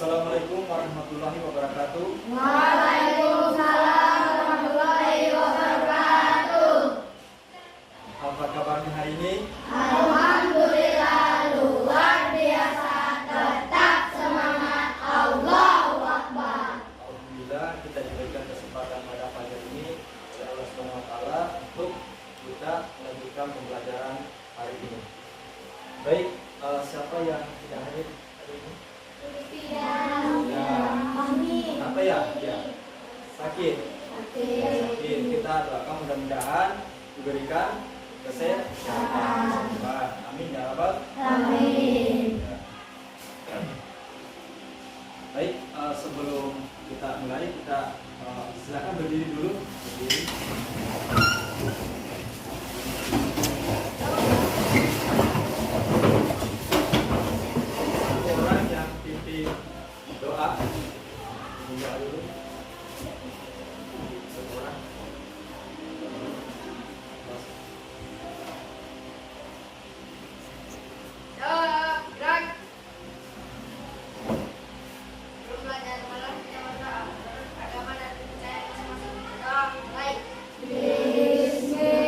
Assalamualaikum warahmatullahi wabarakatuh. Waalaikumsalam warahmatullahi wabarakatuh. Apa kabarnya hari ini? Alhamdulillah luar biasa, tetap semangat, Allahu Akbar. Alhamdulillah kita diberikan kesempatan pada pagi ini oleh Allah Subhanahu wa taala untuk kita melanjutkan pembelajaran hari ini. Baik, siapa yang tidak hadir hari ini? Apa ya? Ya. Sakit. Sakit. Kita doakan mudah-mudahan diberikan kesehatan. Amin ya rabbal Amin. alamin. Baik, sebelum kita mulai kita silakan berdiri dulu. Berdiri. Orang yang pimpin doa dulu. Seorang. Bismillahirrahmanirrahim.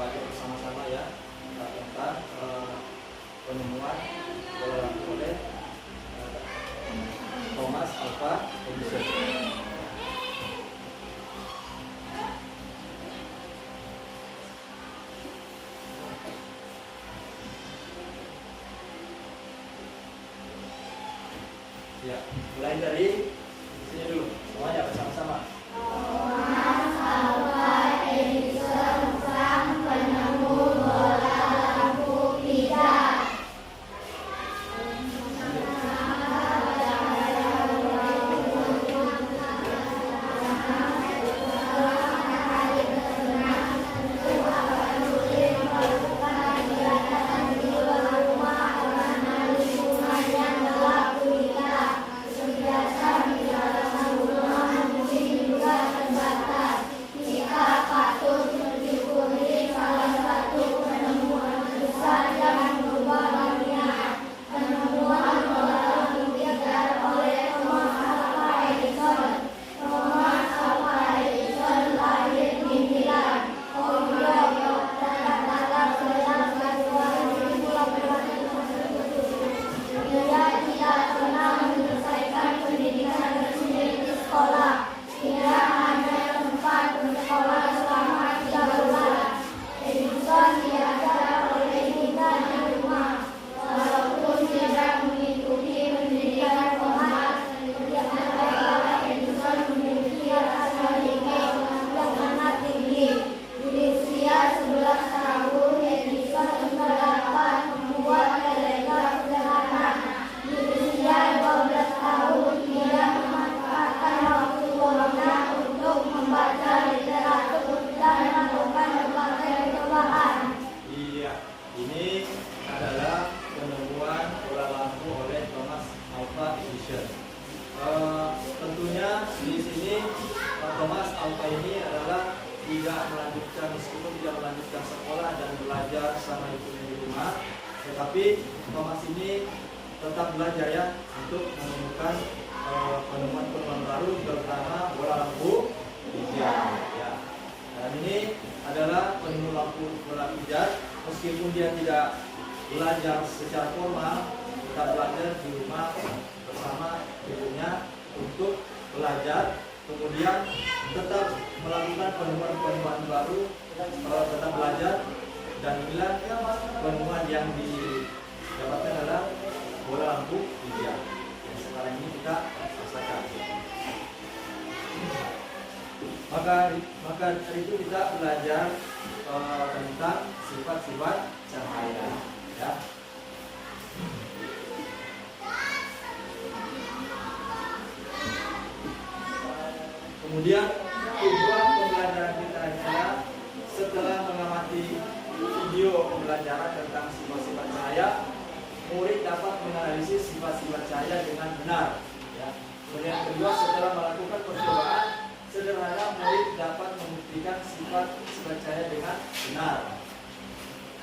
belajar bersama-sama ya tentang penemuan bola lampu oleh Thomas Alva Edison. Ya, mulai dari sini dulu, semuanya bersama-sama. Thomas Alva Edison sang penemu bola lampu pijar. Tentunya di sini Thomas Alva ini adalah meskipun tidak melanjutkan sekolah dan belajar sama ibunya di rumah, tetapi Thomas ini tetap belajar ya untuk menemukan penemuan-penemuan baru, terutama bola lampu pijar. Ya. Dan ini adalah penemu lampu bola pijar, meskipun dia tidak belajar secara formal, tetap belajar di rumah bersama ibunya untuk belajar, kemudian tetap melakukan penemuan-penemuan baru, tetap belajar, dan inilah penemuan yang didapatkan adalah bola lampu pijar yang sekarang ini kita rasakan. Maka dari itu kita belajar tentang sifat-sifat cahaya ya. Kemudian tujuan pembelajaran kita adalah setelah mengamati video pembelajaran tentang sifat-sifat cahaya, murid dapat menganalisis sifat-sifat cahaya dengan benar. Ya. Kemudian kedua, setelah melakukan percobaan sederhana, murid dapat membuktikan sifat-sifat cahaya dengan benar.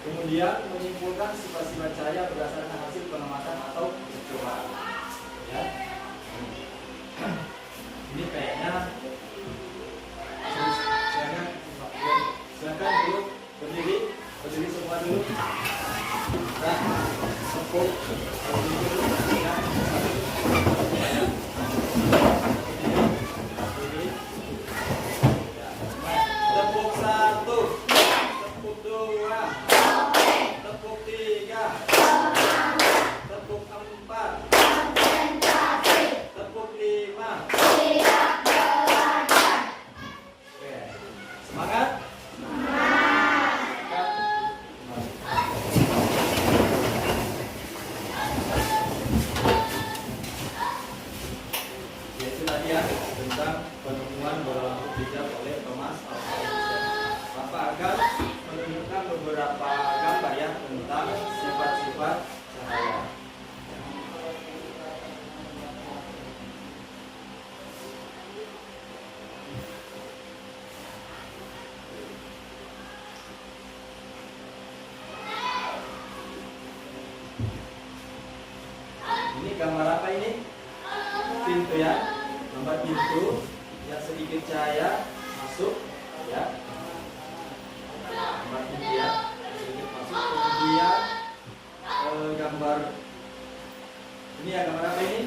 Kemudian menyimpulkan sifat-sifat cahaya berdasarkan hasil pengamatan atau percobaan. Ya. Ini kayaknya silakan dulu berdiri semua dulu. Nah, tepuk tepuk satu, tepuk dua, tepuk tiga, tepuk empat, tepuk lima. Oke, semangat. Tentang penemuan bola lampu pijar oleh Thomas Alva Edison. Bapak akan menunjukkan beberapa gambar ya tentang sifat-sifat cahaya. Ini gambar apa ini? Pintu ya. Gambar pintu yang sedikit cahaya masuk ya, gambar pintu ya. gambar ini ya, gambar apa ini?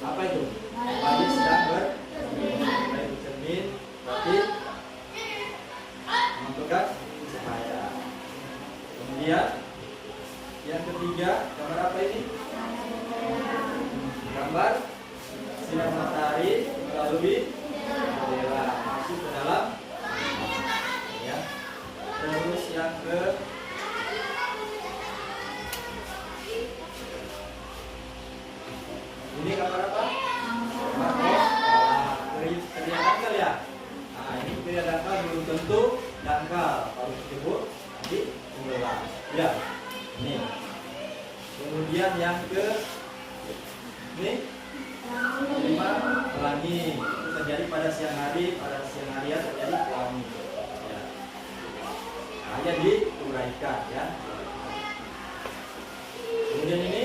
Apa itu? Bayi sedang bercermin, berarti memegang cahaya. Kemudian yang ketiga, gambar apa ini? Gambar sinar matahari melalui jendela masuk ke dalam, ya. Terus yang ke ini gambar apa? Gambar kriteria dangkal ya. Nah, ini kriteria dangkal belum tentu dangkal, kalau disebut nanti tenggelam. Ya, ini. Kemudian yang ke ini kelima, pelangi. Itu terjadi pada siang hari, terjadi pelangi. Ya. Hanya diuraikan ya. Kemudian ini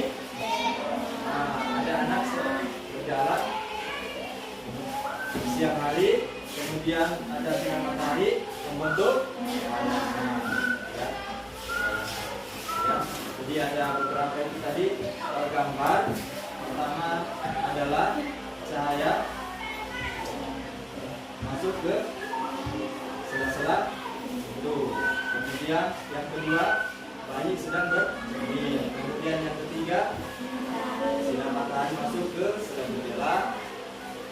ada anak berjalan di siang hari, kemudian ada sinar matahari membentuk bayangan. Ya. Ya. Jadi ada beberapa itu tadi gambar. Pertama adalah cahaya masuk ke sela-sela itu. Kemudian yang kedua, bayi sedang bercermin. Kemudian yang ketiga, sinar matahari masuk ke sela jendela,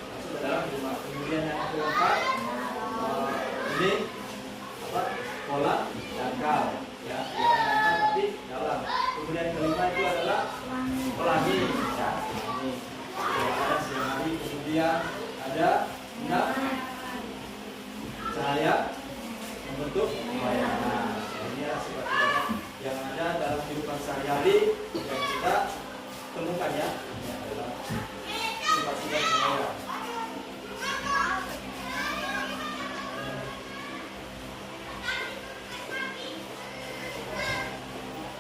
masuk ke dalam rumah. Kemudian yang keempat, ini apa? Pola dangkal, ya, bukan dangkal tapi dalam. Kemudian yang kelima itu adalah pelangi, ya. Ini ada siang hari, kemudian ada enam cahaya membentuk bayangan. Ini adalah sifat-sifat yang ada dalam kehidupan sehari-hari yang kita temukan ya, adalah sifat-sifat cahaya.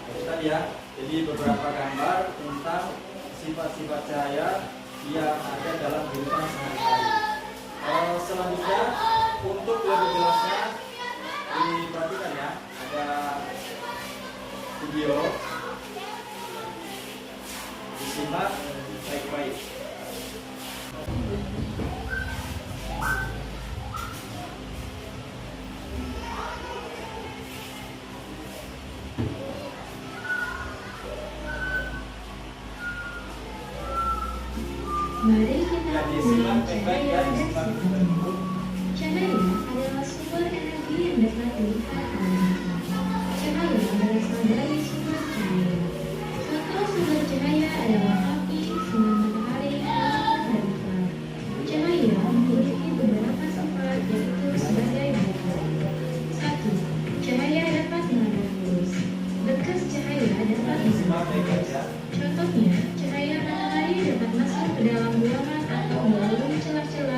Itu tadi ya. Jadi beberapa gambar tentang sifat-sifat cahaya yang ada dalam kehidupan sehari-hari. Selanjutnya untuk lebih jelasnya diperhatikan ya, ada video, disimak baik-baik. Mari kita Disimak baik-baik ya, cahaya disimak dan baik-baik. cahaya adalah sumber energi yang dapat dilihat oleh mata. Cahaya berasal dari sumber cahaya. Contoh sumber cahaya adalah api, sinar matahari, dan bulan. Cahaya memiliki beberapa sifat yaitu sebagai berikut. 1. Cahaya dapat memandang lurus. Bekas cahaya dapat Disimak baik-baik ya. Contohnya, cahaya matahari dapat masuk ke dalam ruangan atau melalui celah-celah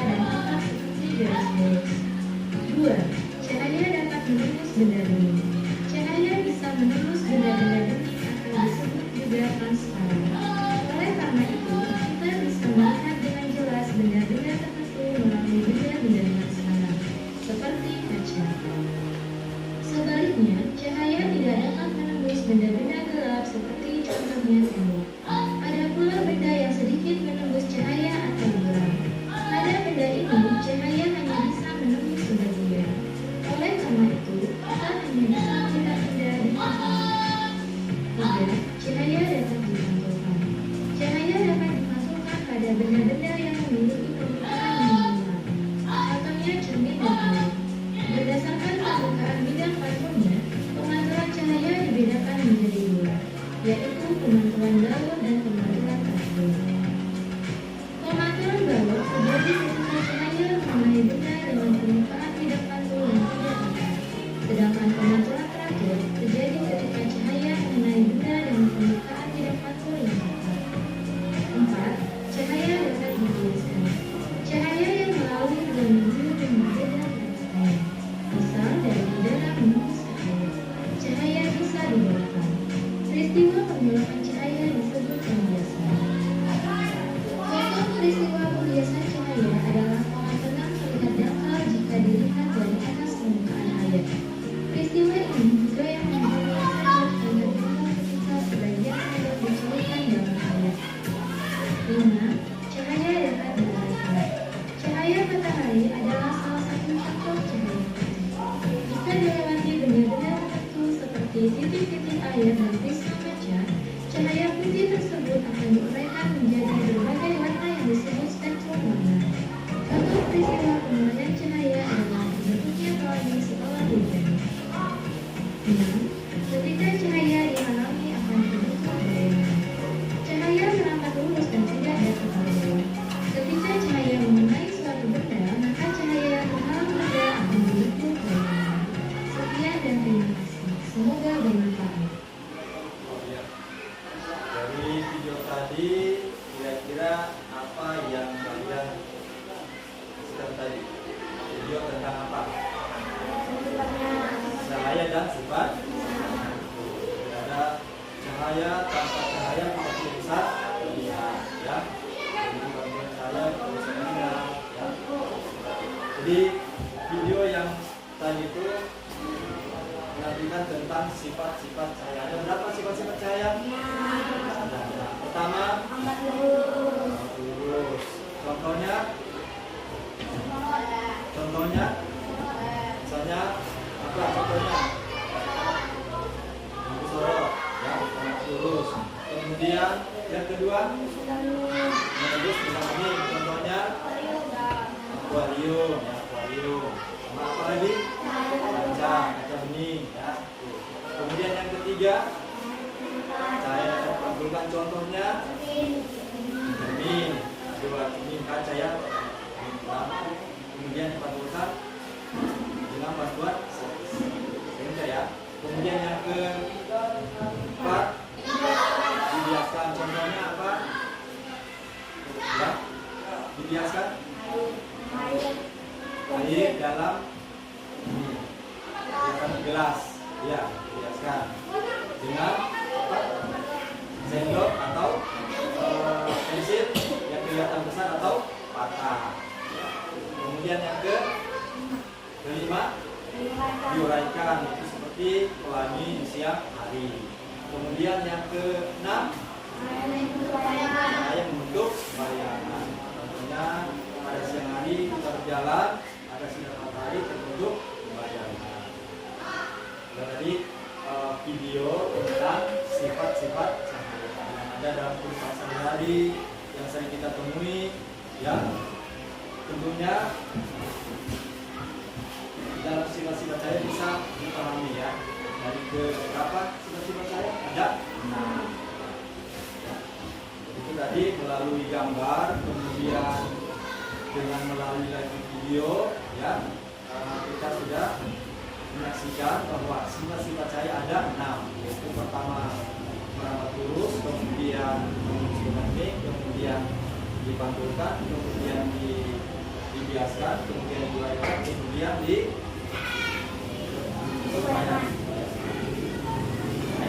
Cahaya matahari adalah salah satu contoh cahaya. Jika dilewati benda-benda tertentu seperti titik-titik air dan kristal kaca, cahaya putih tersebut akan diuraikan menjadi berbagai warna yang disebut spektrum warna. Contoh peristiwa penguraian cahaya adalah terbentuknya pelangi setelah hujan. 6. Ketika cahaya dihalangi akan terbentuk bayangan. Cahaya merambat lurus dan tidak dapat berlewat. Ketika cahaya mengenai suatu benda, maka cahaya yang terhalang benda akan membentuk bayangan. Sekian dan terima kasih. Semoga bermanfaat. Dari video tadi, kira-kira apa yang kalian sedang tadi? Video tentang apa? Cahaya dan sifat. Tidak ada cahaya tanpa cahaya kita tidak bisa melihat, ya. Jadi bantuan cahaya kita bisa melihat, ya. Jadi video yang tadi itu menantikan tentang sifat-sifat cahaya. Ada berapa sifat-sifat cahaya? Ada. Pertama, lurus. Contohnya, misalnya apa? Contohnya, lampu sorot, ya, lurus. Kemudian yang kedua, menembus misalnya ini. Contohnya, akuarium, ya, akuarium. Sama apa lagi? Kaca bening, ya. Kemudian yang ketiga, cahaya dapat dipantulkan, contohnya cermin, dua cermin kaca, ya. Kemudian dipantulkan dengan bantuan senter, ya. Kemudian yang keempat, dibiaskan, contohnya apa? Ya, dibiaskan air dalam gelas, ya, biaskan dengan apa? Sendok atau pensil yang kelihatan besar atau patah. Ya. Kemudian yang kelima, diuraikan, itu seperti pelangi di siang hari. Kemudian yang keenam, cahaya membentuk bayangan. Contohnya pada siang hari kita berjalan, ada sinar matahari terbentuk bayangan. Dari video tentang sifat-sifat cahaya yang ada dalam kehidupan sehari-hari yang sering kita temui, ya. Tentunya dalam sifat-sifat cahaya bisa dipahami, ya. Dari beberapa sifat-sifat cahaya ada 6. Itu tadi melalui gambar, kemudian dengan melalui lagi video, ya. Kita sudah menyaksikan bahwa sifat-sifat cahaya ada 6, yaitu pertama merambat lurus, kemudian menembus, kemudian dipantulkan, kemudian dibiaskan, kemudian diuraikan, kemudian nah,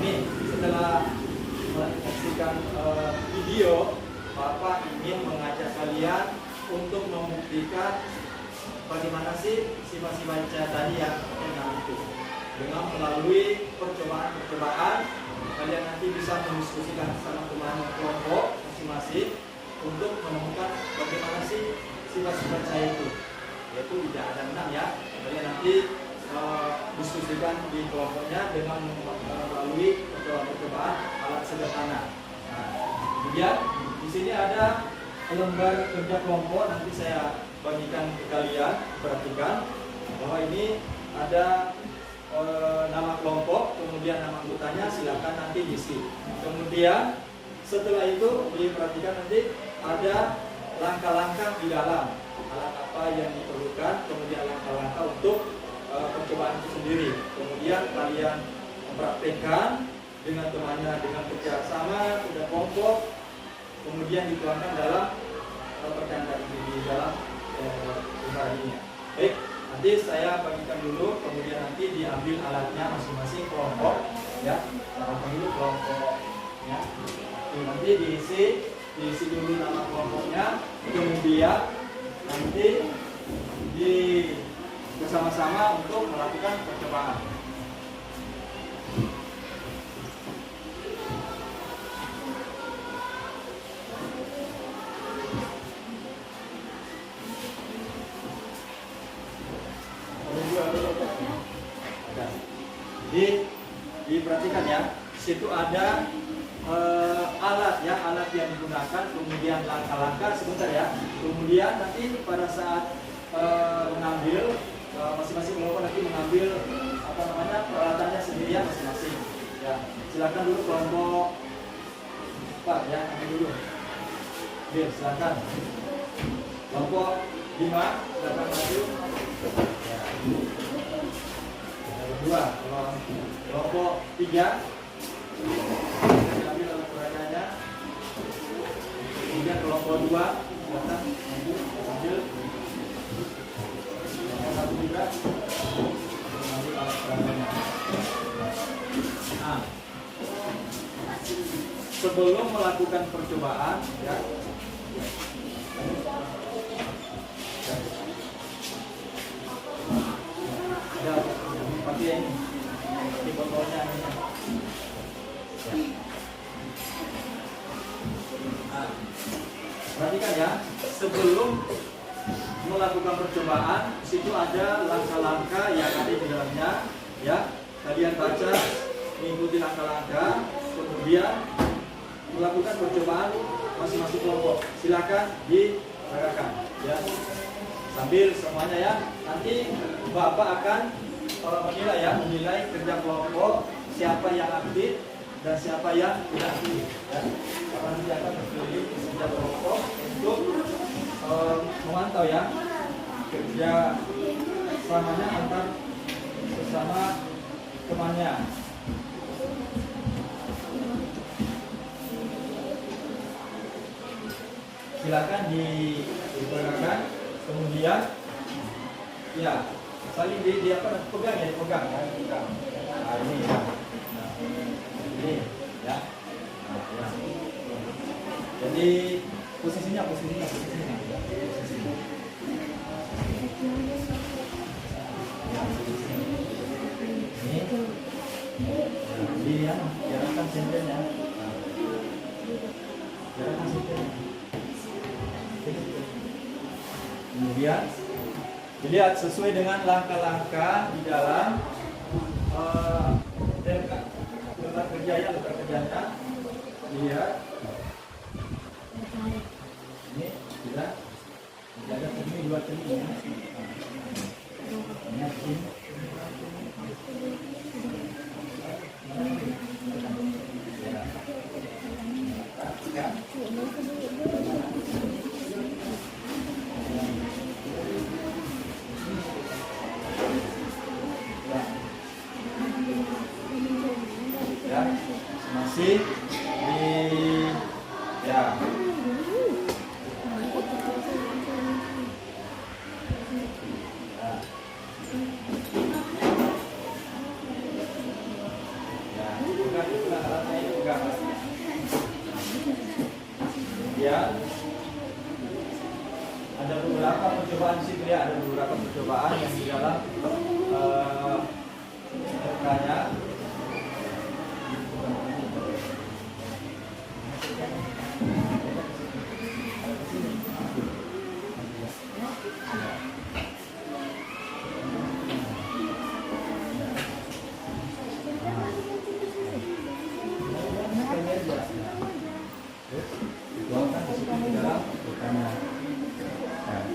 ini setelah menyaksikan video, Bapak ingin mengajak kalian untuk membuktikan bagaimana sih sifat-sifat cahaya tadi yang itu. Dengan melalui percobaan-percobaan, kalian nanti bisa mendiskusikan sama teman kelompok masing-masing untuk menemukan bagaimana sih sifat-sifat cahaya itu. Yaitu tidak ada 6, ya. Kalian nanti diskusikan di kelompoknya dengan melalui percobaan-percobaan alat sederhana. Nah, kemudian di sini ada lembar kerja kelompok, nanti saya bagikan ke kalian. Perhatikan bahwa ini ada nama kelompok, kemudian nama anggotanya, silakan nanti diisi. Kemudian setelah itu diperhatikan nanti ada langkah-langkah di dalam alat apa yang diperlukan, kemudian langkah-langkah untuk percobaan itu sendiri. Kemudian kalian mempraktekkan dengan temannya dengan kerja sama, kerja kelompok, kemudian dituangkan dalam percandaan di dalam lembar ini. Baik, nanti saya bagikan dulu, kemudian nanti diambil alatnya masing-masing kelompok, ya. Kita dulu kelompoknya. Nanti diisi dulu nama kelompoknya, kemudian nanti bersama-sama untuk melakukan percobaan. Jadi diperhatikan ya, di situ ada alat ya, alat yang digunakan, kemudian langkah-langkah sebentar ya. Kemudian nanti pada saat mengambil masing-masing kelompok nanti mengambil peralatannya sendirian masing-masing. Ya, silakan dulu kelompok 4 ya, ambil dulu. Oke, silakan. Kelompok 5, silakan maju. Ya. Kedua, kelompok 3, ambil alat peraganya. Kemudian kelompok 2, silakan maju, ambil. Kelompok 1 juga, ambil alat peraganya. Nah, sebelum melakukan percobaan, ya. Ada pakai ini, di botolnya ini. Nah, perhatikan ya, sebelum melakukan percobaan, di situ ada langkah-langkah yang ada di dalamnya. Ya, kalian baca, mengikuti langkah-langkah, kemudian melakukan percobaan masing-masing kelompok. Silakan dikerjakan, ya. Sambil semuanya ya, nanti Bapak akan menilai ya, menilai kerja kelompok, siapa yang aktif dan siapa yang tidak aktif. Ya. Bapak nanti akan berkeliling ke setiap kelompok untuk memantau ya kerja samanya antar sesama temannya. Silakan diperagakan, kemudian ya saling di apa pegang ya, dipegang ya, pegang. Nah, ini ya. Nah, ini ya. Nah, ya. Jadi posisinya. Ini. Jadi ya, jarakkan senternya. Jarakkan senternya. Kemudian dilihat sesuai dengan langkah-langkah di dalam tempat kerjanya, dilihat ini sudah ada cermin, 2 cermin ya. Ini cermin. Ya. Ya, masih di ya. Ya, ada beberapa percobaan sih ya, ada beberapa percobaan yang di dalam rekannya.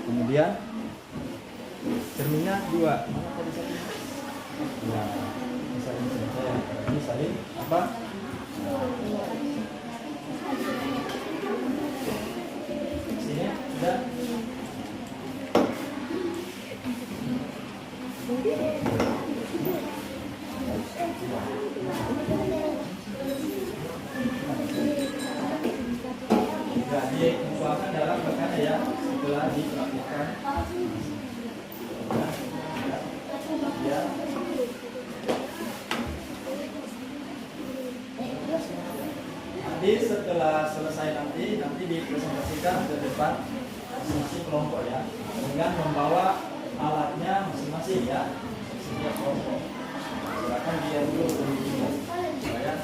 Kemudian cerminnya 2. Mana tadi satu? Ya, ini salin apa? Sini sudah. Tidak dikumpulkan dalam rekannya ya, setelah dipraktikkan. Ya. Nanti setelah selesai nanti dipresentasikan ke depan masing-masing kelompok ya, dengan membawa alatnya masing-masing ya, setiap kelompok. Silakan dia dulu supaya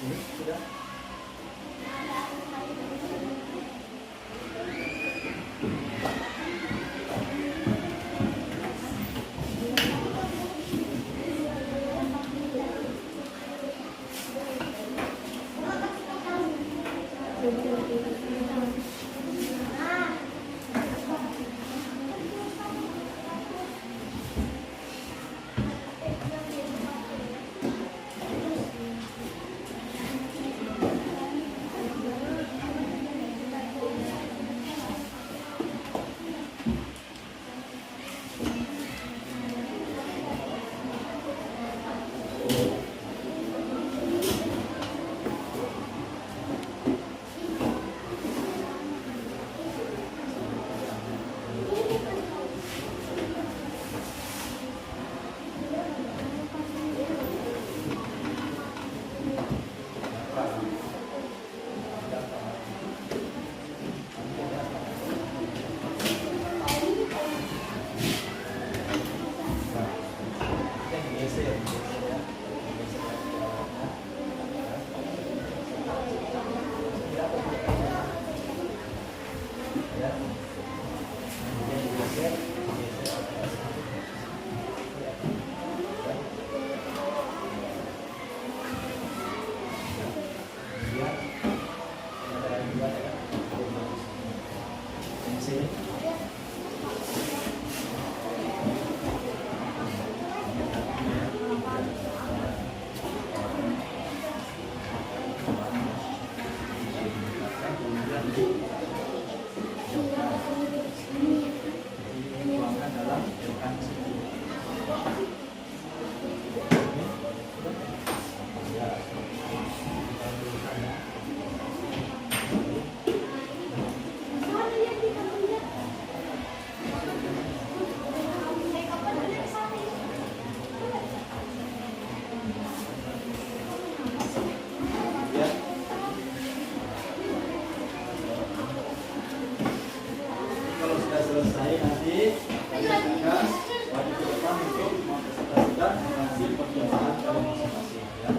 Ini sudah. Selesai nanti kalian akan wajib ke depan untuk mempresentasikan hasil percobaan kalian masing-masing ya.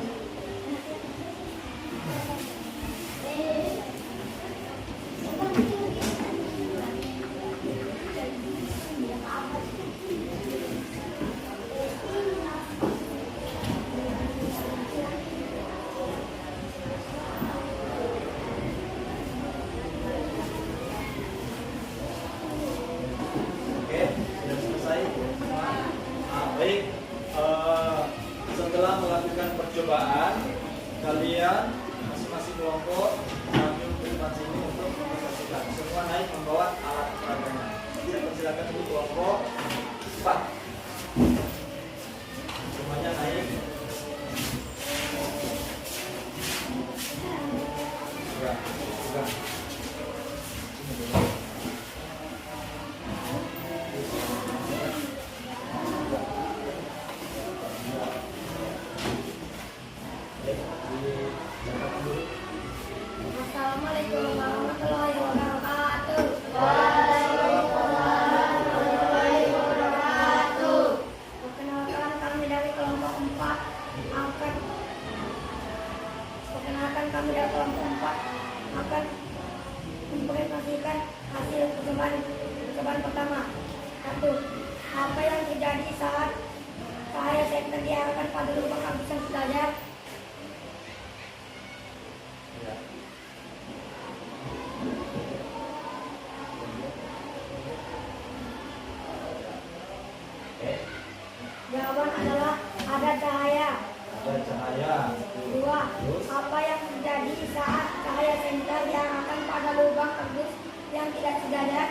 Setelah melakukan percobaan, kalian masing-masing kelompok maju ke depan sini untuk mempresentasikan. Semua naik membawa alat peraganya. Saya persilakan untuk kelompok 4. Semuanya naik. Sudah. Assalamualaikum warahmatullahi wabarakatuh. Perkenalkan kami dari kelompok 4 akan mempresentasikan hasil percobaan pertama. 1. Apa yang terjadi saat cahaya senter diarahkan pada lubang lapisan belajar? Jawaban adalah ada cahaya. Ada cahaya. 2. Apa yang terjadi saat cahaya senter diarahkan pada lubang kardus yang tidak sejajar?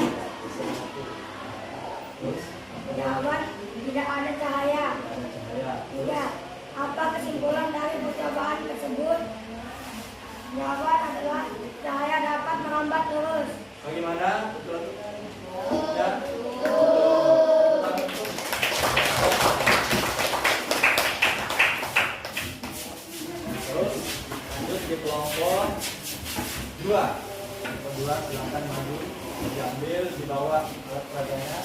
Jawaban tidak ada cahaya. 3. Apa kesimpulan dari percobaan tersebut? Jawaban adalah cahaya dapat merambat lurus. Bagaimana? Betul? Ya. Terus lanjut di kelompok 2. Kelompok 2 silakan maju, diambil di bawah alat peraganya.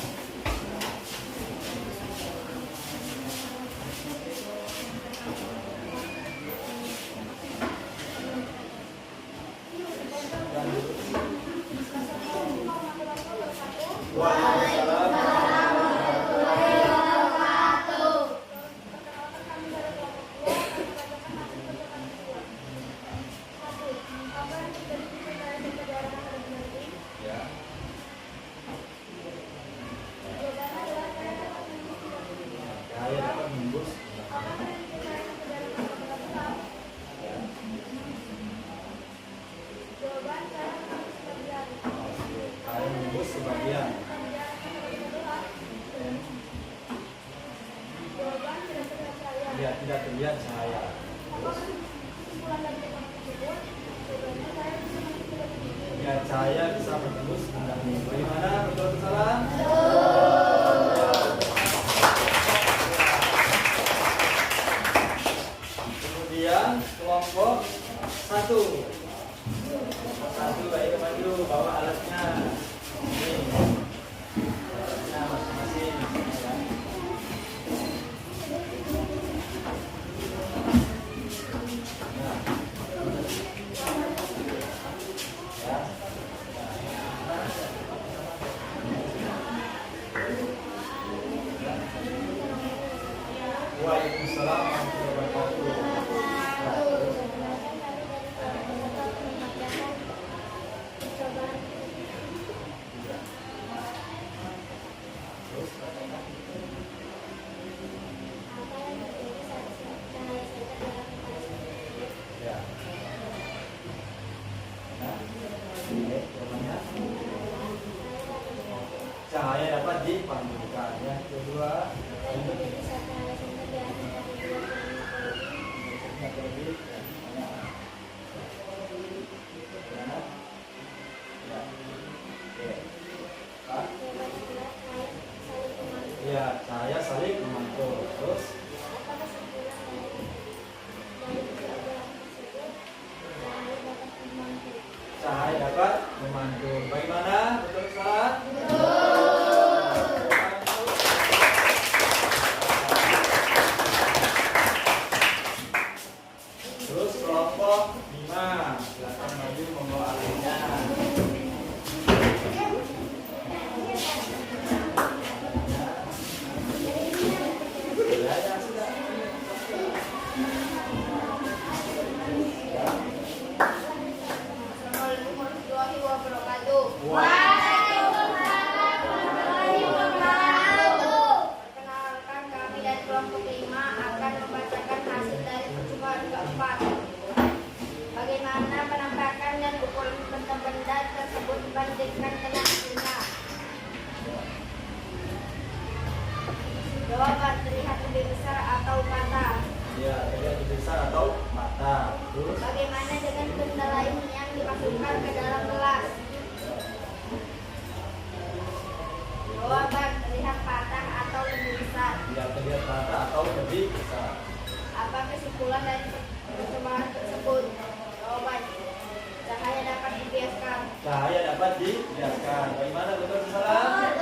kelompok 1. Ayo maju, bawa alatnya. Ini. Alatnya masing-masing. Ya. Waalaikumsalam warahmatullahi wabarakatuh. Ya. Nah, oke, jawabannya. Cahaya dapat dipantulkan. Yang kedua, ya, cahaya saling memantul. Terus cahaya dapat memantul. Bagaimana? Betul salah? Terus kelompok 5, silakan maju membawa alatnya. Assalamualaikum warahmatullahi wabarakatuh. Perkenalkan, kami dari kelompok 5 akan membacakan hasil dari percobaan keempat. Bagaimana penampakan dan ukuran benda-benda tersebut dibandingkan dengan hasilnya? Jawaban: terlihat lebih besar atau mata. Ya, terlihat lebih besar atau mata. Terus Bagaimana dengan benda lain yang dimasukkan ke dalam gelas? Jawaban: terlihat patah atau lebih besar. ya, terlihat mata atau lebih besar. Apa kesimpulan dari percobaan tersebut? Jawaban: cahaya dapat dibiaskan. Cahaya dapat dibiaskan. Bagaimana, betul atau salah?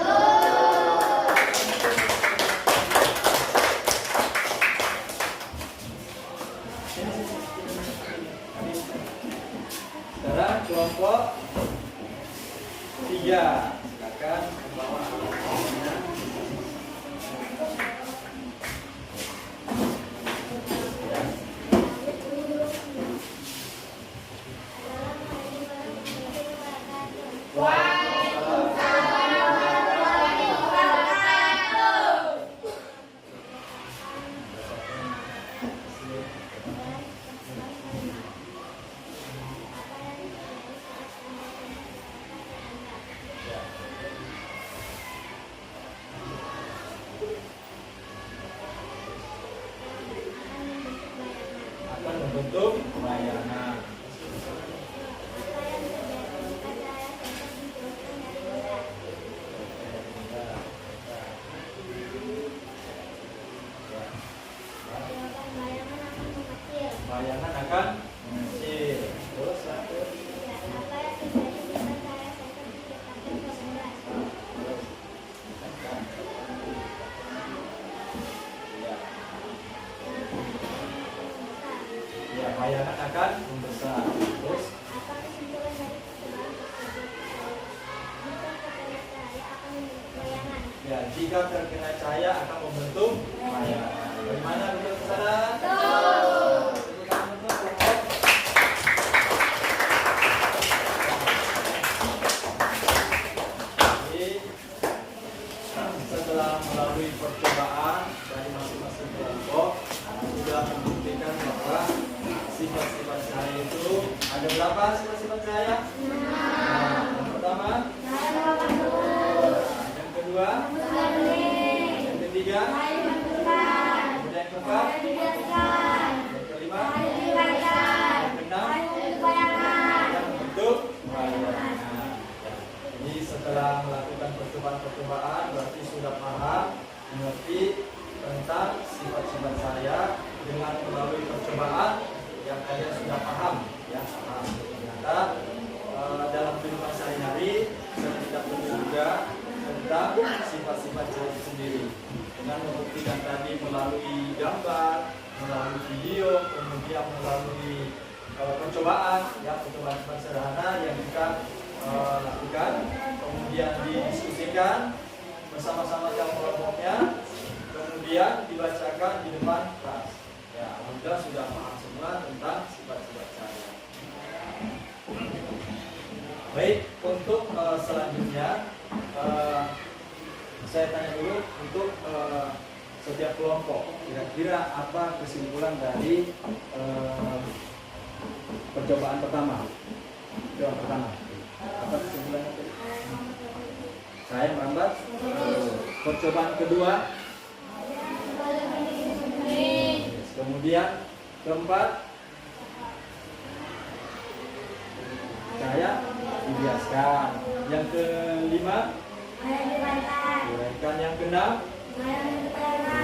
Sekarang kelompok 3, silakan membawa alatnya. Akan membentuk bayangan. Bayangan akan mengecil. Terus satu. Ya, bayangan akan membesar. Terus ya, jika terkena cahaya akan membentuk bayangan. Bagaimana, betul atau salah? Jadi, setelah melalui percobaan dari masing-masing kelompok, sudah membuktikan bahwa sifat-sifat cahaya itu ada berapa sifat-sifat cahaya? Nah, yang pertama, yang kedua, yang ketiga, kemudian yang keempat, yang kelima, yang keenam, yang bentuk bayangan. Jadi setelah melakukan percobaan berarti sudah paham, mengerti tentang sifat-sifat saya dengan melalui percobaan yang percobaan, ya percobaan sederhana yang kita lakukan, kemudian didiskusikan bersama-sama dalam kelompoknya, kemudian dibacakan di depan kelas. Ya, alhamdulillah sudah paham semua tentang sifat-sifat cahaya. Baik, untuk selanjutnya saya tanya dulu untuk setiap kelompok, kira-kira apa kesimpulan dari percobaan pertama? Percobaan pertama, apa kesimpulannya? Saya merambat. Percobaan kedua, kemudian keempat, saya dibiaskan. Yang kelima, uraikan. Yang keenam,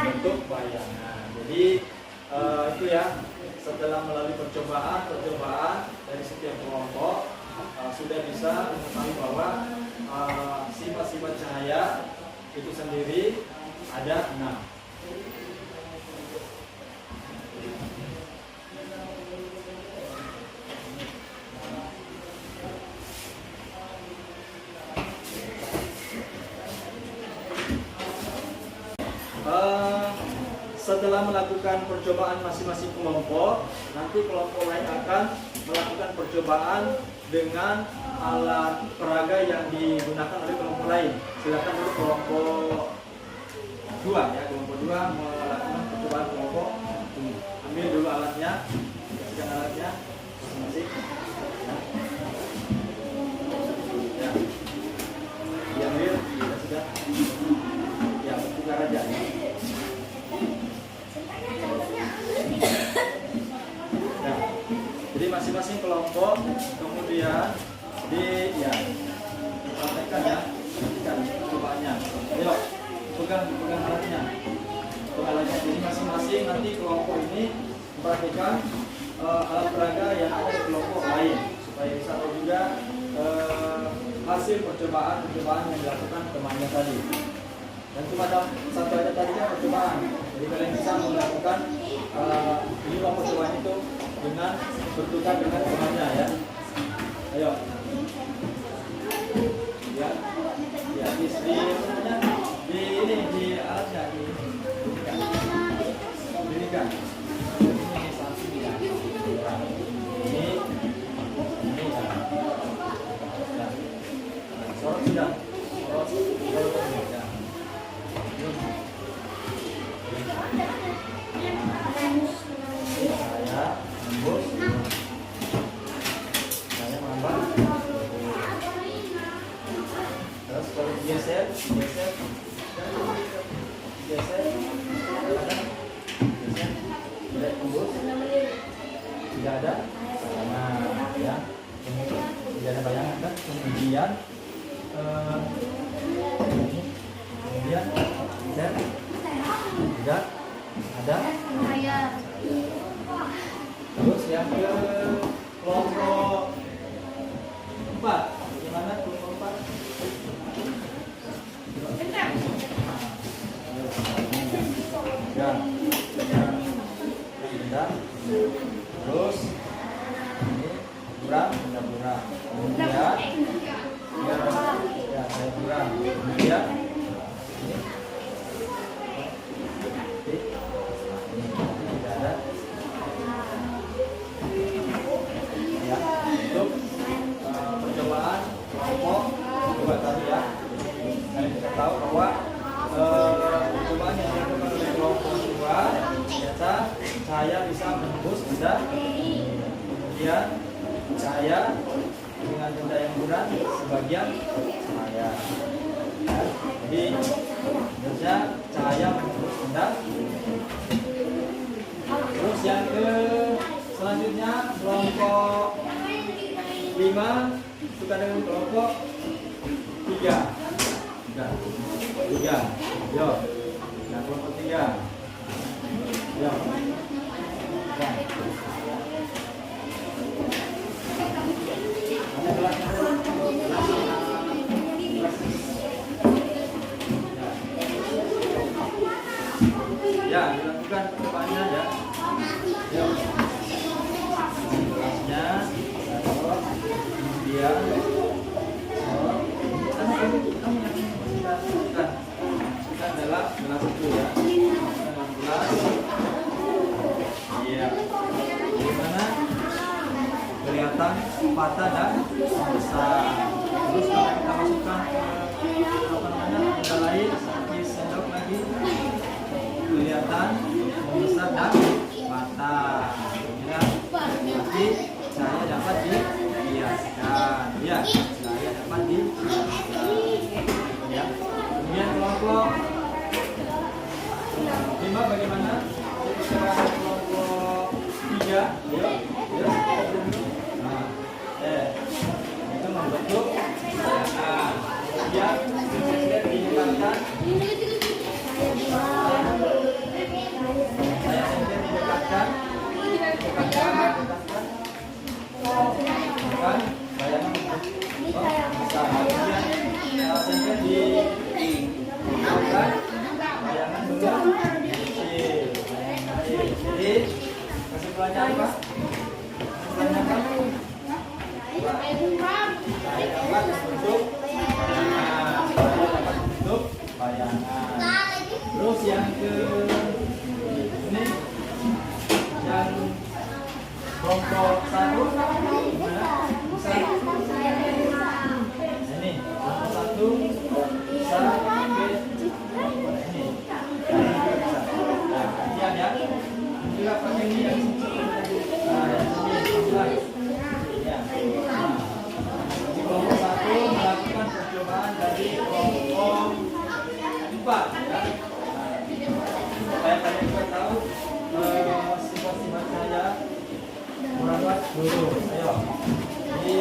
bentuk bayangan. Jadi itu ya, setelah melalui percobaan dari setiap kelompok sudah bisa mengetahui bahwa sifat-sifat cahaya itu sendiri ada 6. Setelah melakukan percobaan masing-masing kelompok, nanti kelompok lain akan melakukan percobaan dengan alat peraga yang digunakan oleh kelompok lain. Silakan dulu kelompok 2 ya, kelompok 2 melakukan percobaan kelompok. Ambil dulu alatnya, kasihkan alatnya masing-masing. Ya, diambil, sudah. Ya, tukar aja. Nah, jadi masing-masing kelompok kemudian dipraktekkan ya, perhatikan percobaannya. Ayo, pegang alatnya. Jadi masing-masing nanti kelompok ini mempraktekkan alat peraga yang ada di kelompok lain supaya bisa tahu juga hasil percobaan yang dilakukan temannya tadi. Dan cuma ada satu aja tadinya percobaan. Jadi kalian bisa melakukan 5 percobaan itu dengan bertukar dengan temannya ya. Ayo. Ya, di alatnya dirikan. Ini satu ya. Ini ya. Nah, sorot sudah. Sorot ya. Saya mambang. Terus kalau geser, tidak tembus, tidak ada bayangan, ya, tidak ada bayangan kan? Kemudian geser, tidak ada. Terus yang ke kelompok 4, bagaimana kelompok 4? Terus ini buram, kemudian ya saya buram, kemudian tidak ada. Ya, untuk percobaan kelompok coba tadi ya, kita tahu bahwa percobaan yang dilakukan oleh kelompok 2 ternyata cahaya bisa menembus benda, kemudian cahaya dengan benda yang buram sebagian cahaya ya. Jadi biasanya cahaya menembus benda. Terus yang ke selanjutnya kelompok 5 suka dengan kelompok 3. Yo. Nah, kelompok 3. Yo. Mana kelasnya? Ya, dilakukan percobaannya ya. Yo. kelihatan patah dan besar. Terus kalau kita masukkan ke benda lain seperti sendok lagi, kelihatan besar dan patah. Ya, nanti cahaya dapat dibiaskan. Ya, cahaya dapat dibiaskan. Ya. Kemudian kelompok 5 bagaimana? Kelompok 3, yuk. Nah, itu membentuk bayangan. Kemudian senter didekatkan. Saya senter didekatkan. Kan bayangan besar. Kemudian senter didekatkan. Bayangan dulu kecil. Jadi kesimpulannya apa? Kesimpulannya apa? Saya dapat bentuk bayangan. Terus yang ke ini yang kelompok 1 gimana? Bisa? Ini kelompok 1 bisa ini. Nah, ya. Juga pakai ini yang ya. Di kelompok 1 melakukan percobaan dari kelompok 4 ya. Supaya kalian juga tahu sifat-sifat saya merawat dulu. Ayo. Jadi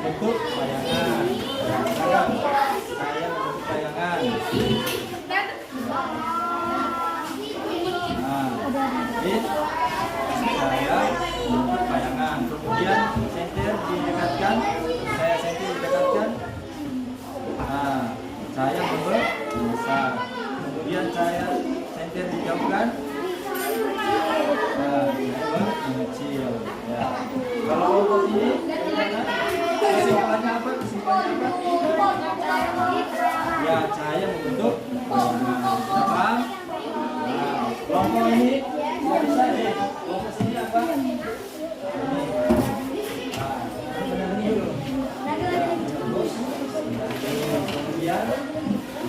bentuk bayangan. Saya bentuk bayangan. Nah, ini saya bentuk bayangan. Kemudian senter didekatkan. Saya senter didekatkan. Nah, saya membesar. Kemudian saya senter dijauhkan. Nah, mengecil. Ya. Kalau untuk ini, kesimpulannya apa? Kesimpulannya apa? Ya, cahaya membentuk bayangan. Paham? Nah, kelompok ini nggak bisa nih. Kelompok sini apa? Ini. Nah, benar ini dulu. Terus, kemudian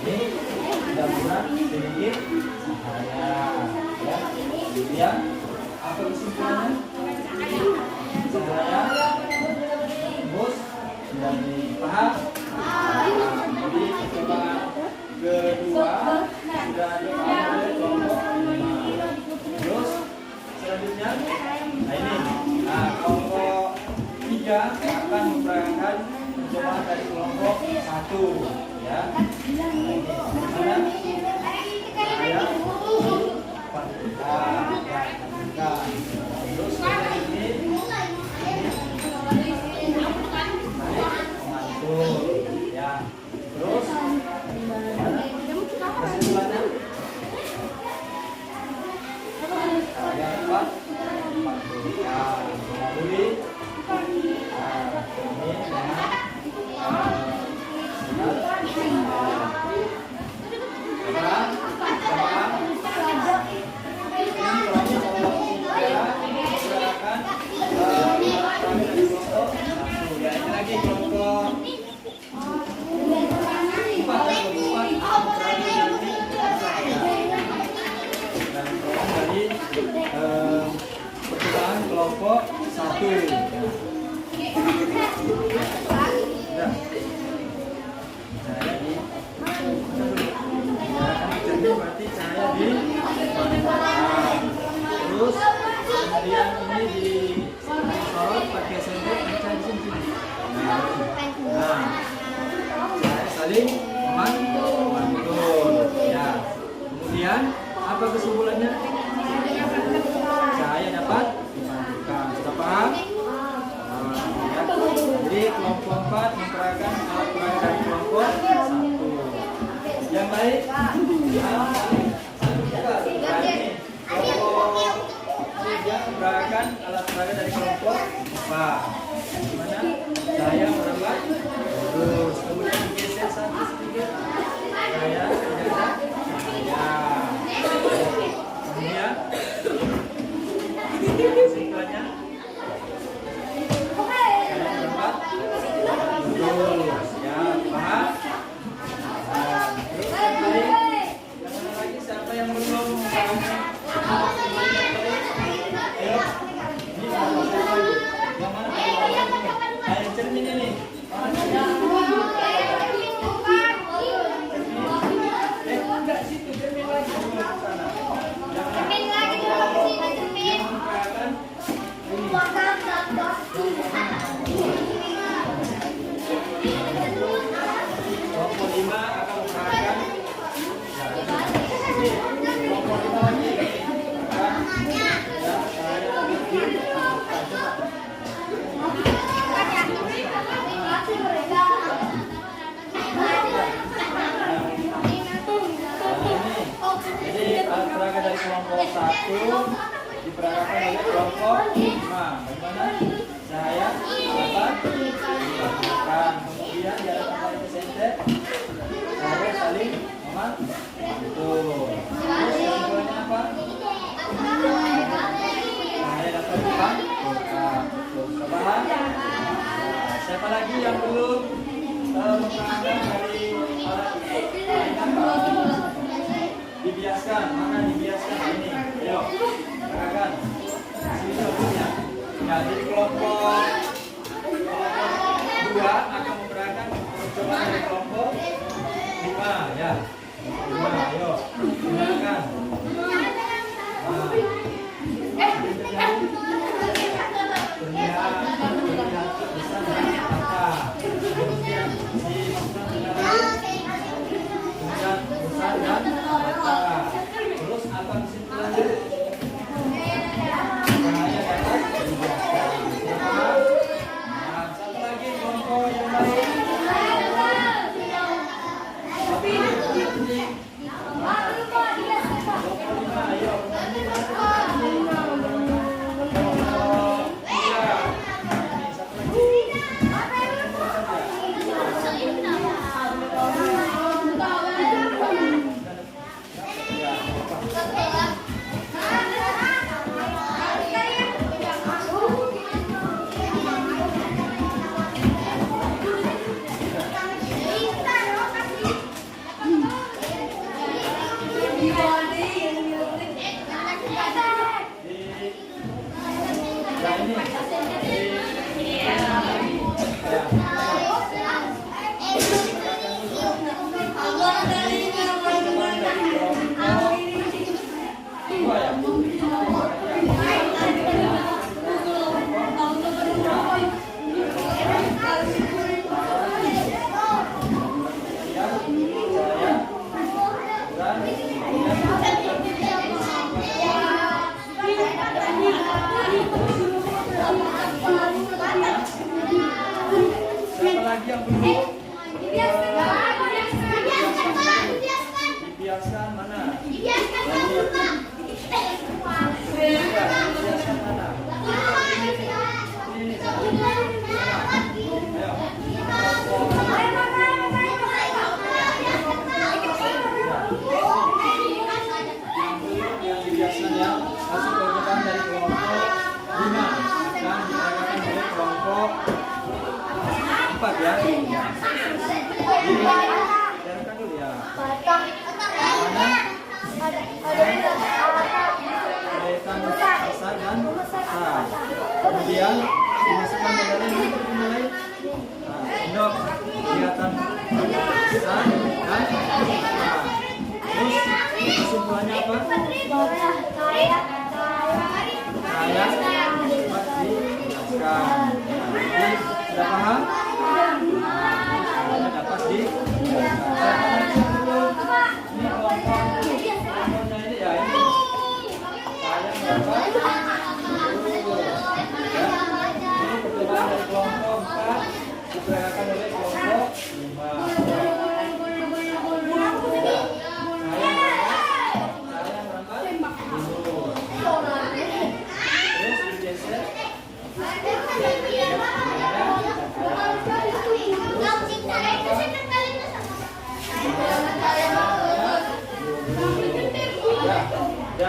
ini sudah kurang sedikit cahaya. Ya, kemudian apa kesimpulannya? Cahaya tembus dan dipaham. Jadi percobaan kedua sudah dipaham oleh kelompok 5. Terus selanjutnya, nah ini, kelompok 3 akan memperagakan percobaan dari kelompok 1, ya. Nah, ini mana? Saya terus ini mantul, ya. Terus satu. Ya. Cahaya di berarti cahaya di terus kemudian ini disorot pakai sendok cahaya di sini. Nah, cahaya saling memantul. Ya. Kemudian apa kesimpulannya? Cahaya dapat dimantulkan. Sudah paham? Ya. Jadi kelompok 4 memperakan alat peraga dari kelompok 1. Yang baik, kelompok 3 memperakan alat peraga dari kelompok 4. Gimana? Cahaya merambat terus, kemudian digeser satu sedikit. Cahaya tidak ada cahaya. Kemudian kesimpulannya cahaya merambat terus. Ya, paham? Terus yang baik, yang mana lagi siapa yang belum paham? Ayo, ini siapa lagi? Yang mana? Yang cermin ini. Enggak situ cermin lagi ke sana. Kelompok 5 akan memperakan kelompok 5 lagi jadi alat peraga dari kelompok 1 diperagakan oleh kelompok 5. Bagaimana? Cahaya dapat dimantulkan. Kemudian di atas kembali ke senter, cahaya saling memantul. Terus kesimpulannya apa? Cahaya dapat dimantulkan. Sudah paham? Siapa lagi yang belum mempraktikkan dari alat ini? Dibiaskan, mana dibiaskan ini? Ayo, peragakan. Sini contohnya. Ya, jadi kelompok 2 akan memperagakan percobaan dari kelompok 5 ya. 5, ayo. Gunakan. Terlihat besar dan apa? Kemudian dimasukkan ke dalam. Kemudian besar dan apa? Terus apa kesimpulannya? Cahaya dapat dibiaskan. Sudah paham? Nah, satu lagi kelompok yang lain. Tapi ini penting.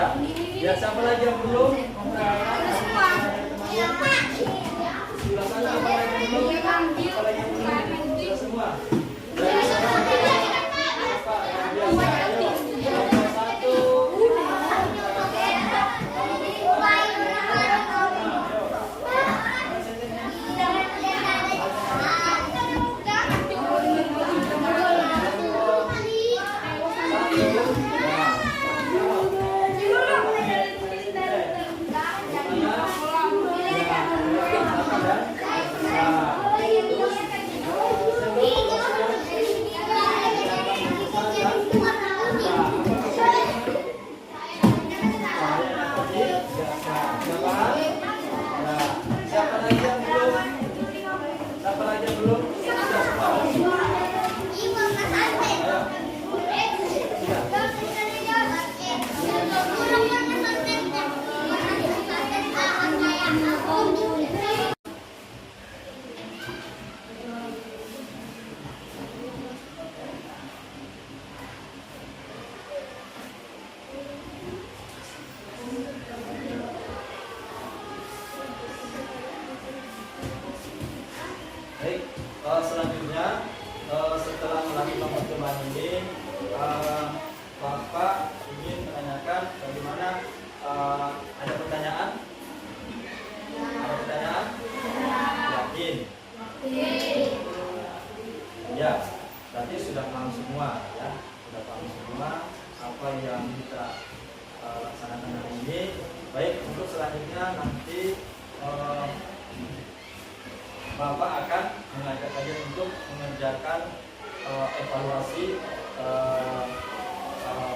Ya, siapa lagi yang belum? Sebelah sana apa lagi yang belum? Apa lagi yang belum? Sudah semua. Dari sana apa yang biasa? Ayo. Nomor 1. Baik, selanjutnya setelah melakukan percobaan ini, Bapak ingin menanyakan bagaimana. Ada pertanyaan? Ada pertanyaan? Yakin? Ya, berarti sudah paham semua ya, sudah paham semua apa yang kita laksanakan hari ini. Baik, untuk selanjutnya nanti Bapak akan mengajak kalian untuk mengerjakan evaluasi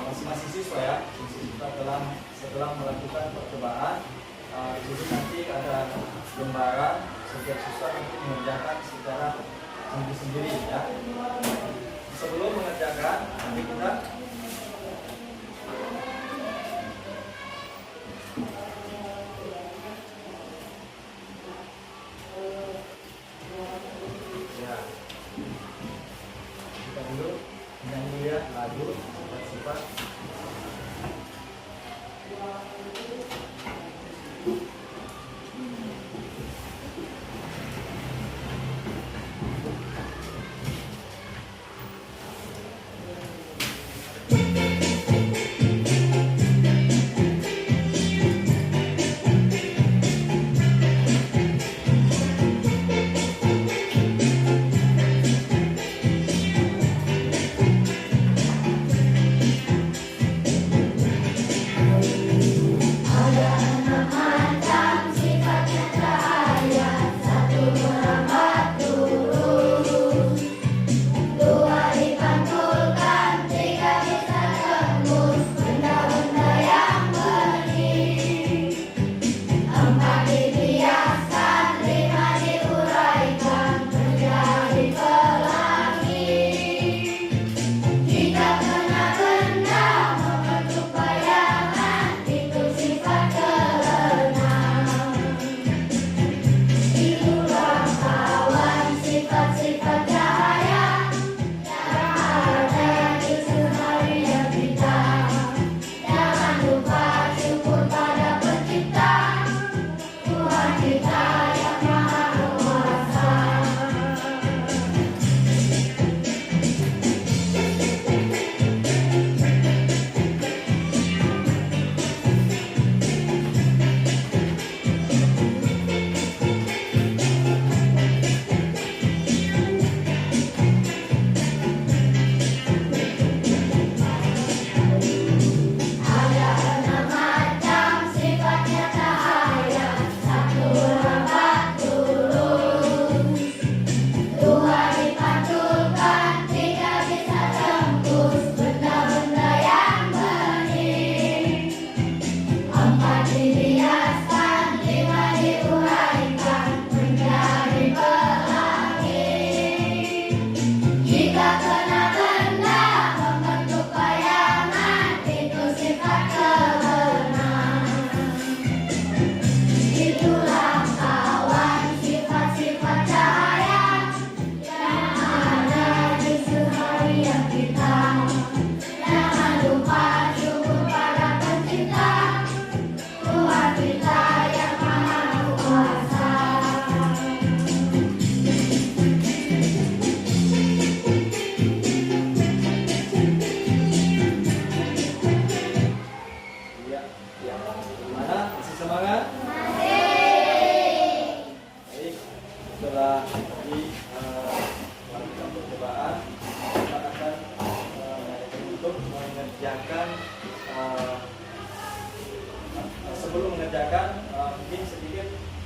masing-masing siswa ya. Siswa setelah melakukan percobaan, di sini nanti ada lembaran setiap siswa nanti mengerjakan secara sendiri-sendiri ya. Sebelum mengerjakan, nanti kita lagu sifat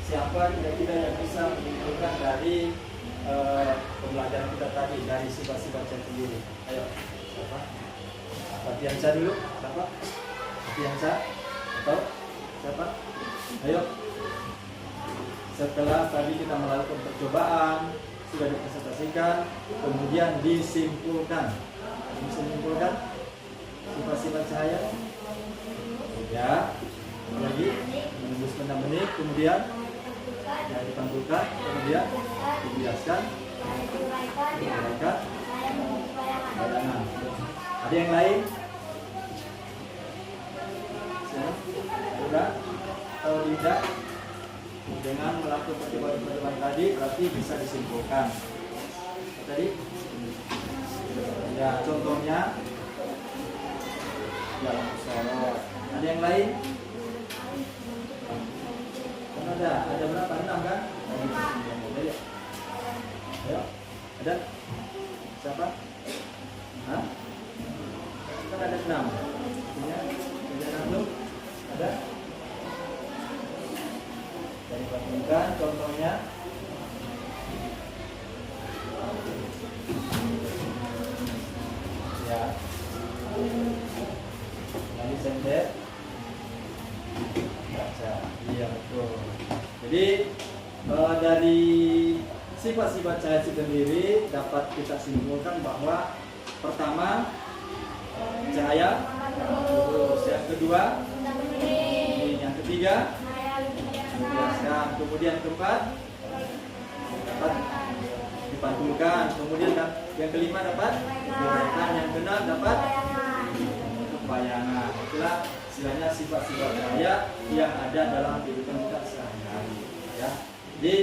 siapa kira-kira yang bisa menyimpulkan dari pembelajaran kita tadi dari sifat-sifat saya sendiri? Ayo, siapa? Latihan dulu, siapa? Latihan atau siapa? Ayo. Setelah tadi kita melakukan percobaan, sudah dipresentasikan, kemudian disimpulkan. Bisa menyimpulkan sifat-sifat cahaya. Ya, lagi menembus 6 menit, kemudian ya, dipantulkan, kemudian dibiaskan, diuraikan, bayangan. Ada yang lain? Sudah? Kalau tidak, dengan melakukan percobaan tadi berarti bisa disimpulkan. Tadi? Ya, contohnya jalan sorot. Ada yang lain? Ada berapa? 6 kan? Ayo, ada? Siapa? Hah? Kan ada 6. Punya? Punya 6 belum? Ada? Jadi bandingkan contohnya. Ya. Lalu sender. Baca. Iya betul. Jadi dari sifat-sifat cahaya sendiri dapat kita simpulkan bahwa pertama cahaya, terus yang kedua, yang ketiga dibiaskan, kemudian keempat dapat dipantulkan, kemudian yang kelima dapat diuraikan, yang keenam dapat bayangan. Itulah istilahnya sifat-sifat cahaya yang ada dalam kehidupan kita sehari-hari. Ya, jadi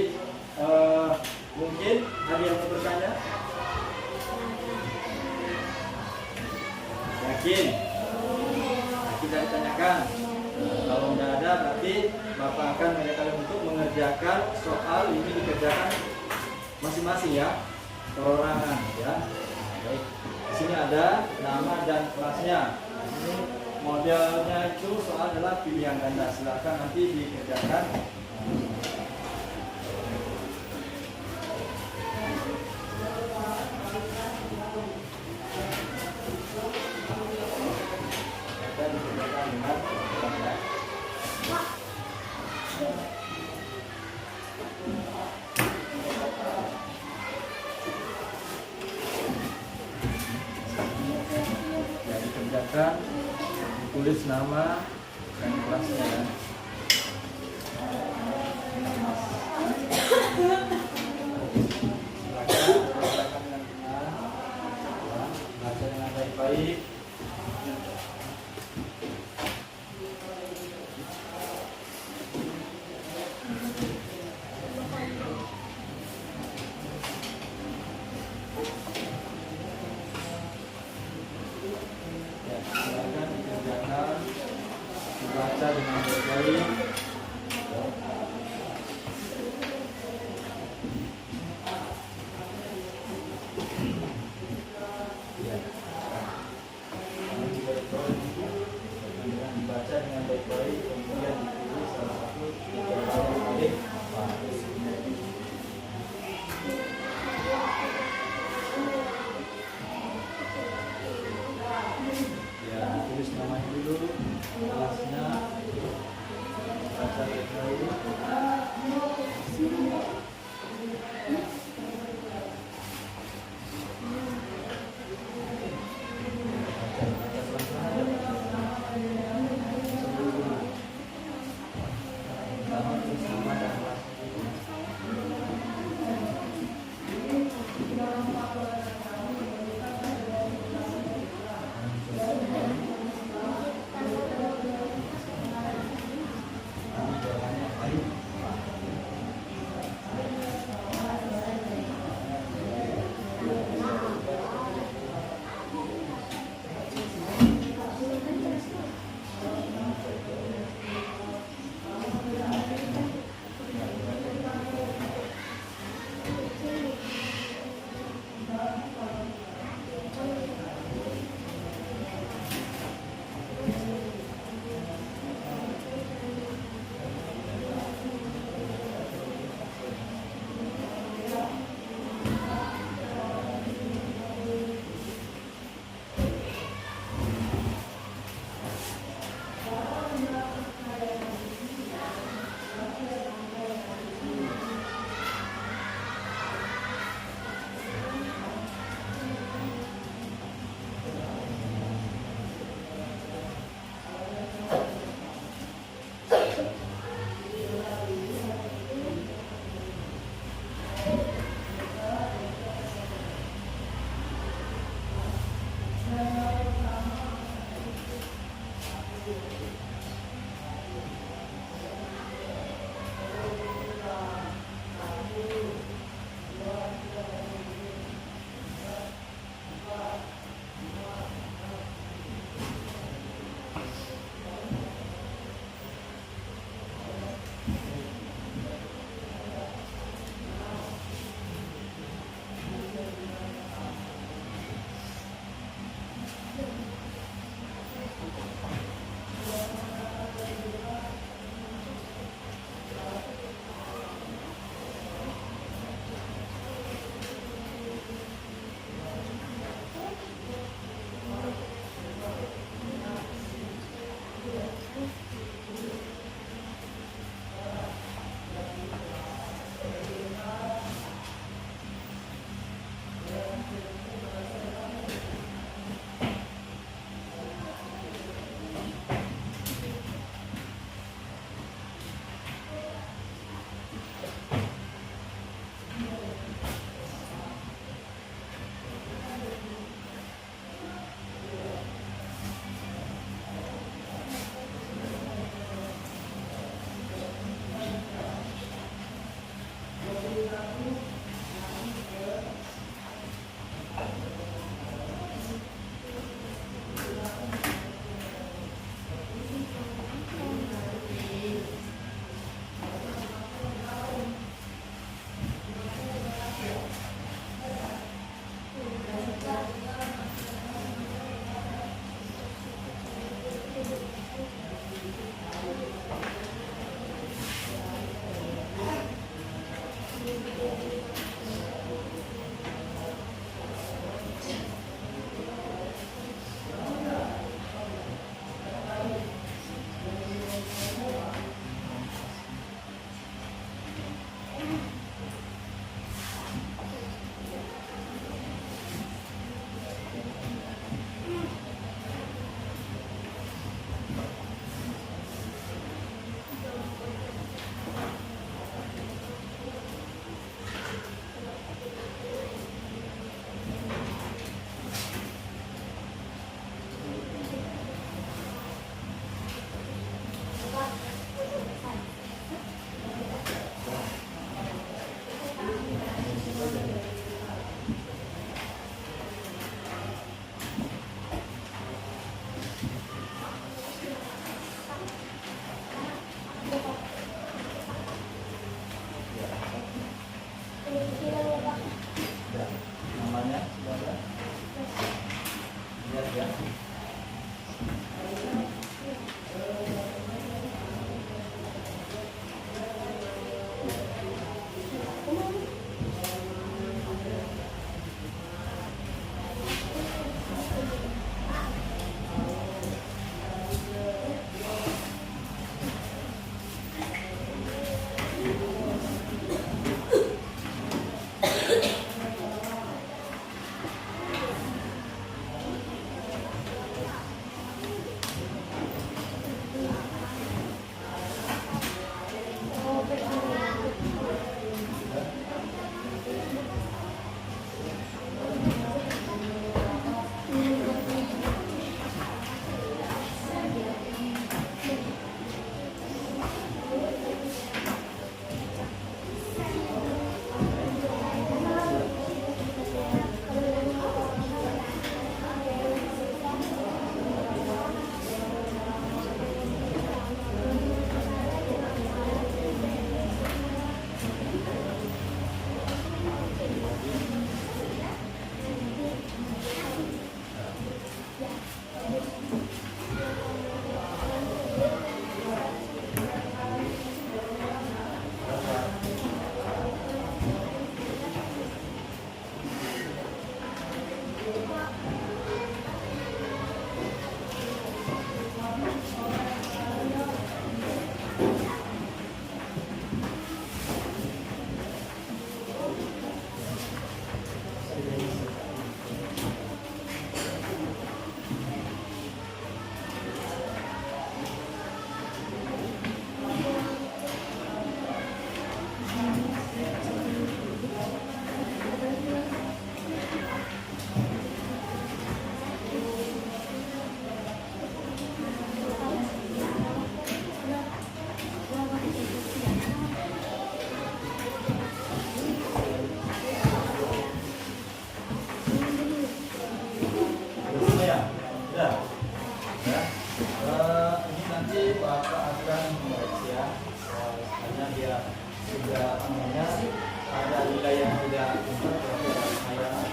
mungkin ada yang mau bertanya? Yakin? Nah, kita ditanyakan. Kalau tidak ada, berarti Bapak akan mengajak kalian untuk mengerjakan soal ini dikerjakan masing-masing ya, perorangan ya. Baik. Di sini ada nama dan kelasnya. Ini modelnya itu soal adalah pilihan ganda. Silakan nanti dikerjakan. Kita dikerjakan dengan ganda. Ya, dikerjakan, ditulis nama dan kelasnya ya. Silakan dengan tenang, baca dengan baik-baik. Ya, silakan dikerjakan, dibaca dengan baik-baik. Ya. Kemudian dibaca dengan baik-baik, kemudian dipilih salah satu yang paling bagus. Ya, tulis namanya dulu, kelasnya.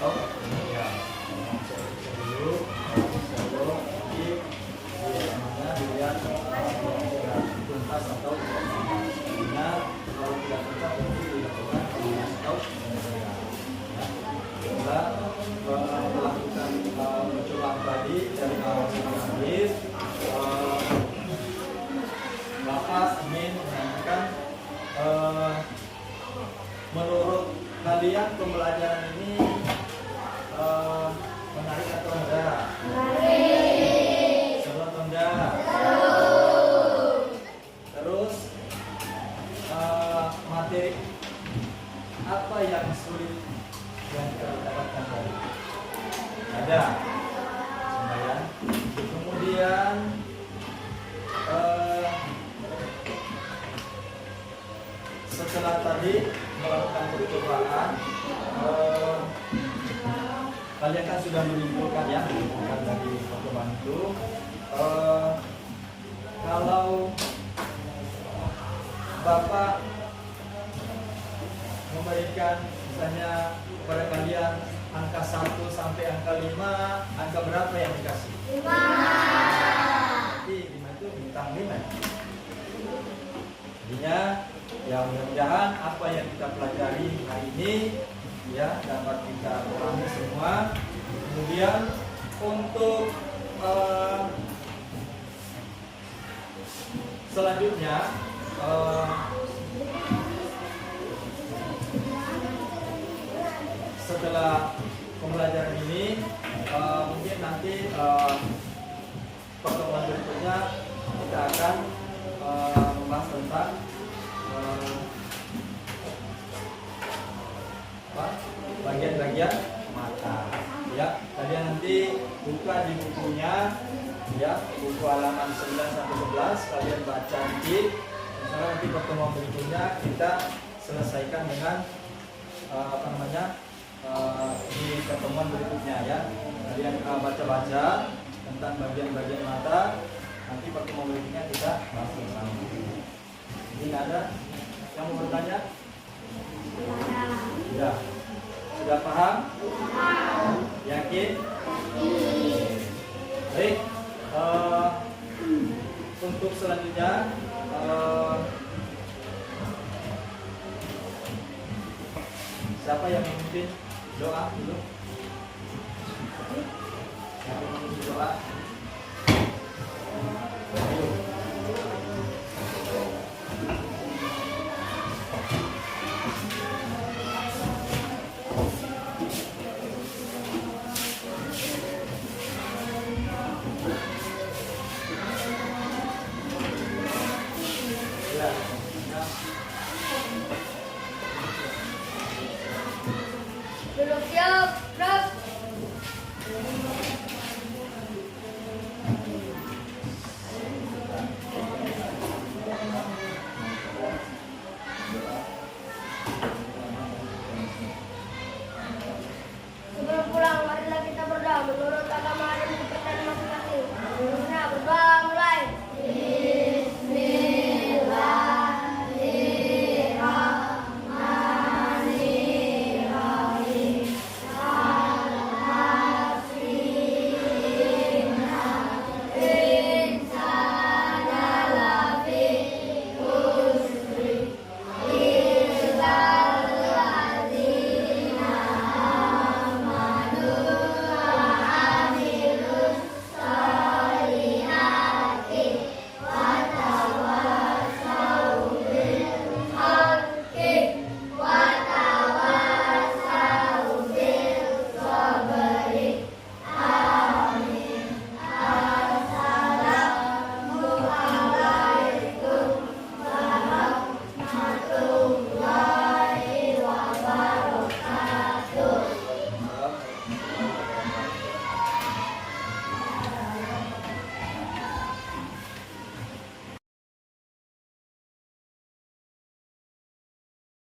Atau ini ya, saya dulu, dulu, nanti dari awal sampai habis. Bapak ingin menanyakan, menurut kalian pembelajaran ini menarik atau enggak? Seru atau enggak? Terus materi apa yang sulit yang kita dapatkan tadi? Ada sembahyang. Kemudian setelah tadi melakukan percobaan, kalian kan sudah menyimpulkan ya bukan dari percobaan itu. Kalau Bapak memberikan misalnya kepada kalian angka 1 sampai angka 5, angka berapa yang dikasih? 5. Jadi 5 itu bintang 5. Jadinya ya mudah-mudahan apa yang kita pelajari hari ini ya dapat kita pahami semua. Kemudian untuk selanjutnya setelah pembelajaran ini mungkin nanti pertemuan berikutnya kita akan membahas tentang bagian-bagian mata ya. Kalian nanti buka di bukunya ya, buku halaman 9 sampai 11 kalian baca nanti. Misalnya nanti pertemuan berikutnya kita selesaikan dengan di pertemuan berikutnya ya. Kalian baca-baca tentang bagian-bagian mata. Nanti pertemuan berikutnya kita bahas bersama. Ini ada yang mau bertanya? Sudah. Sudah paham? Yakin? Baik. Untuk selanjutnya siapa yang memimpin doa dulu? Siapa yang memimpin doa? Ayo. Duduk siap, gerak.